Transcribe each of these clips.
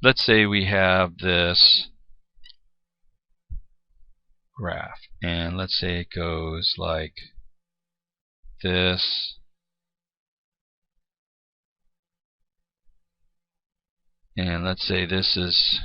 let's say we have this graph, and let's say it goes like this, and let's say this is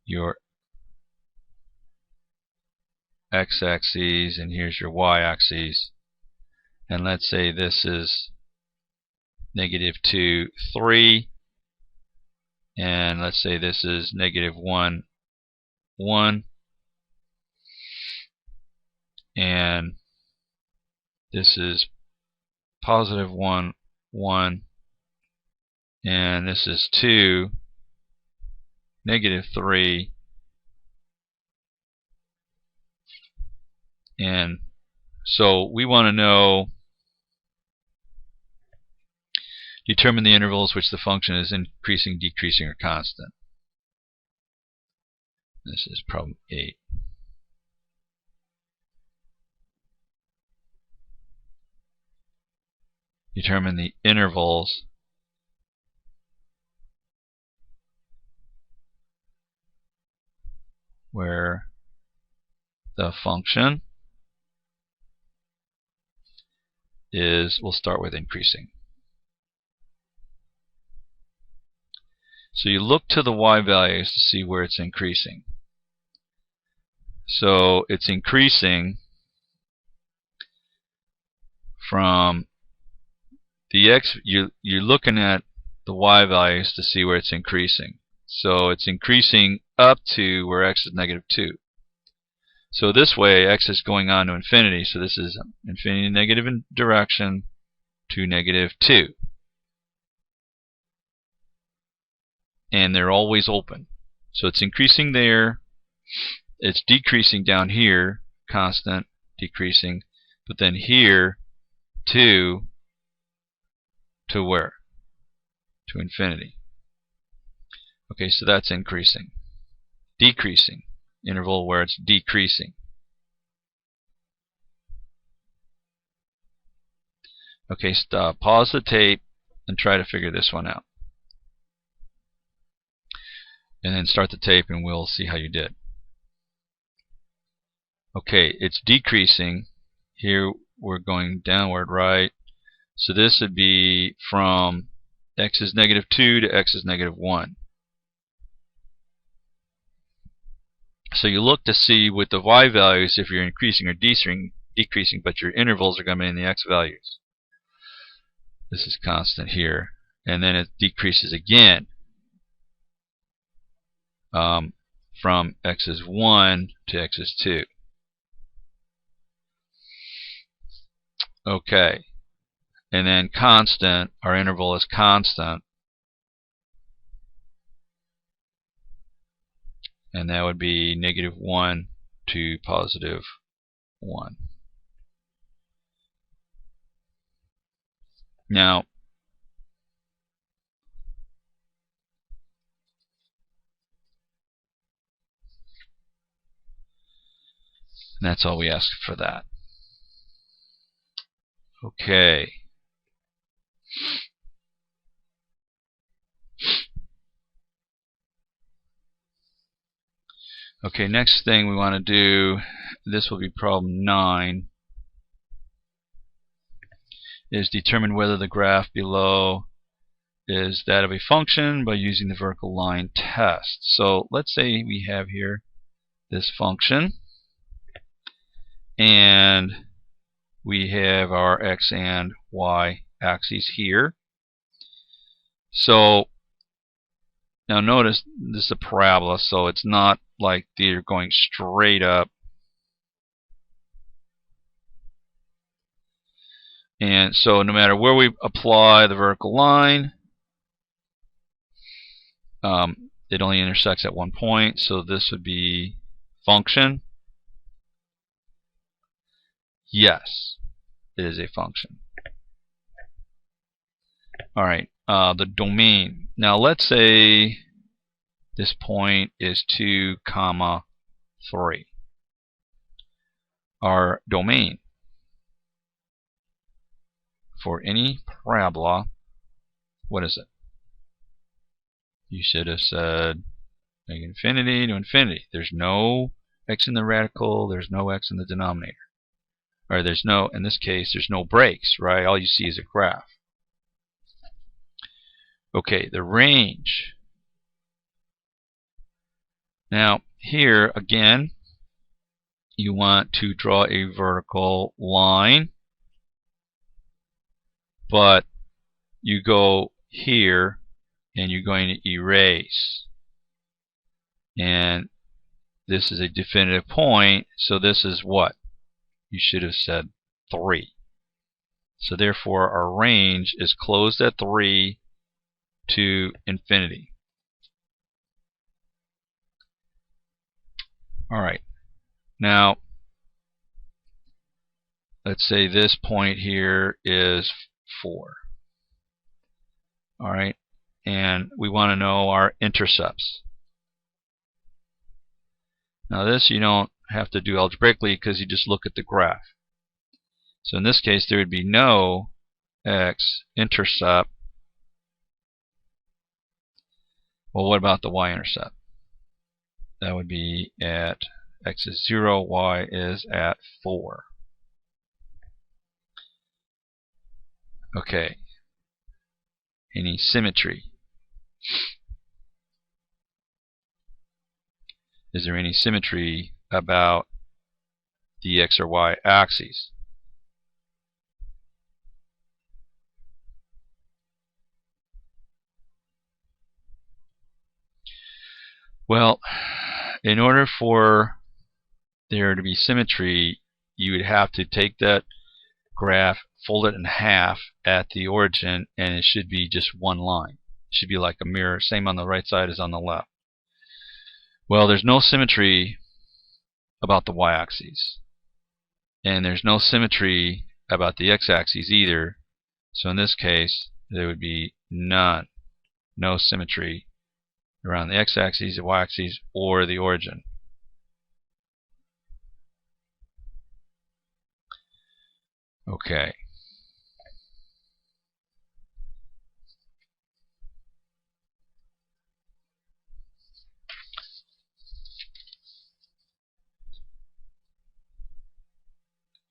your x-axis and here's your y-axis, and let's say this is -2, 3, and let's say this is -1, 1, and this is +1, 1, and this is 2, -3, and so we want to know, determine the intervals which the function is increasing, decreasing, or constant. This is problem 8. Determine the intervals where the function is, we'll start with increasing. So you look to the y values to see where it's increasing. So it's increasing from the x, you're looking at the y values to see where it's increasing. So it's increasing up to where x is -2. So this way x is going on to infinity, so this is infinity negative in direction to -2. And they're always open. So it's increasing there, it's decreasing down here, constant, decreasing, but then here to where? To infinity. Okay, so that's increasing. Decreasing, interval where it's decreasing. Okay, stop, pause the tape and try to figure this one out. And then start the tape and we'll see how you did. Okay, it's decreasing. Here we're going downward, right? So this would be from x is -2 to x is -1. So you look to see with the y values if you're increasing or decreasing, but your intervals are going to be in the x values. This is constant here. And then it decreases again from x is 1 to x is 2. Okay. And then constant, our interval is constant. And that would be -1 to +1. Now, that's all we ask for that. Okay. Okay, next thing we want to do, this will be problem 9, is determine whether the graph below is that of a function by using the vertical line test. So let's say we have here this function, and we have our x and y axes here. So now notice this is a parabola, so it's not like they're going straight up. And so no matter where we apply the vertical line, it only intersects at one point. So this would be function. Yes, it is a function. Alright, the domain. Now let's say this point is 2, 3. Our domain for any parabola, what is it? You should have said infinity to infinity. There's no x in the radical, there's no x in the denominator. Or there's no, in this case, there's no breaks, right? All you see is a graph. Okay, the range. Now, here, again, you want to draw a vertical line, but you go here and you're going to erase. And this is a definitive point, so this is what? You should have said 3. So therefore our range is closed at 3 to infinity. Alright, now let's say this point here is 4. Alright, and we want to know our intercepts. Now this you don't have to do algebraically because you just look at the graph. So in this case there would be no x-intercept. Well, what about the y-intercept? That would be at x is 0, y is at 4. Okay. Any symmetry? Is there any symmetry about the x or y axes? Well, in order for there to be symmetry, you would have to take that graph, fold it in half at the origin, and it should be just one line. It should be like a mirror, same on the right side as on the left. Well, there's no symmetry about the y-axis, and there's no symmetry about the x-axis either. So in this case, there would be none, no symmetry around the x-axis, the y-axis, or the origin. Okay.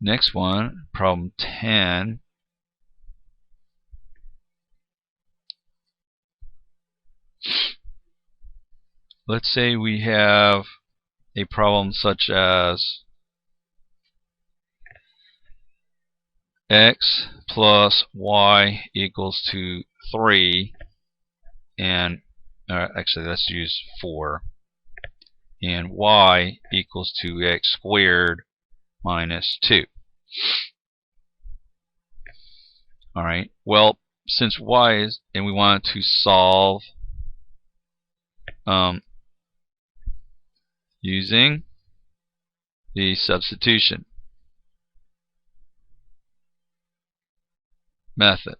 Next one, problem 10. Let's say we have a problem such as x plus y equals to 3, and actually let's use 4, and y equals to x squared minus 2. Alright, well, since y is, and we want to solve using the substitution method.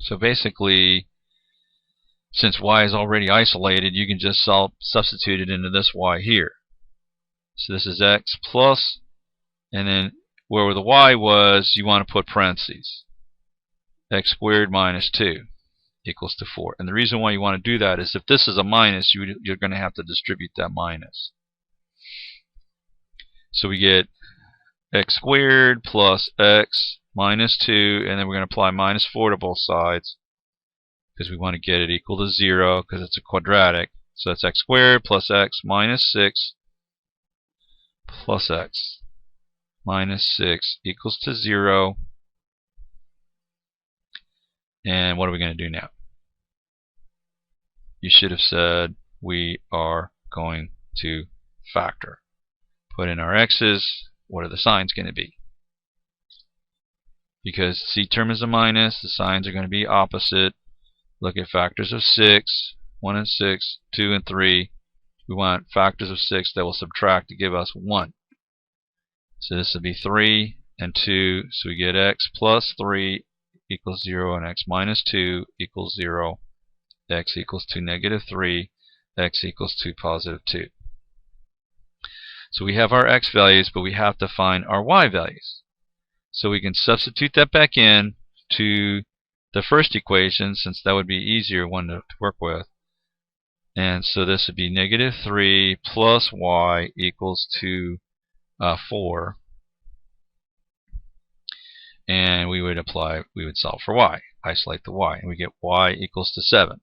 So basically, since y is already isolated, you can just substitute it into this y here. So this is x plus, and then where the y was, you want to put parentheses. X squared minus 2 equals to 4. And the reason why you want to do that is if this is a minus, you're going to have to distribute that minus. So we get x squared plus x minus 2, and then we're going to apply minus 4 to both sides because we want to get it equal to 0 because it's a quadratic. So that's x squared plus x minus 6 plus x minus 6 equals to 0. And what are we going to do now? You should have said we are going to factor. Put in our x's. What are the signs going to be? Because C term is a minus, the signs are going to be opposite. Look at factors of 6, 1 and 6, 2 and 3. We want factors of 6 that will subtract to give us 1. So this will be 3 and 2, so we get x plus 3 equals 0, and x minus 2 equals 0. X equals to negative 3, x equals to positive 2. So we have our x values, but we have to find our y values. So we can substitute that back in to the first equation, since that would be easier one to work with. And so this would be negative 3 plus y equals to 4. And we would solve for y. Isolate the y. And we get y equals to 7.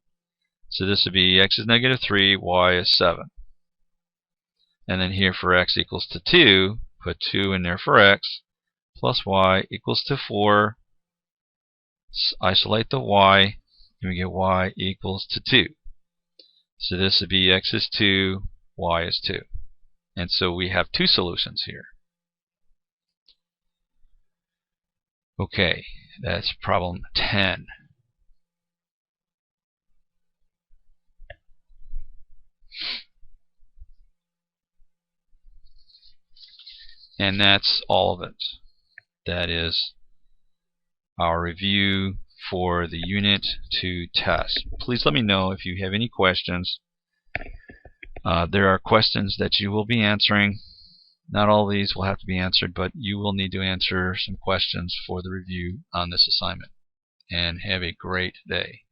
So this would be x is negative 3, y is 7. And then here for x equals to 2, put 2 in there for x, plus y equals to 4. Isolate the y, and we get y equals to 2. So this would be x is 2, y is 2. And so we have two solutions here. Okay, that's problem 10. And that's all of it. That is our review for the Unit 2 test. Please let me know if you have any questions. There are questions that you will be answering. Not all of these will have to be answered, but you will need to answer some questions for the review on this assignment. And have a great day.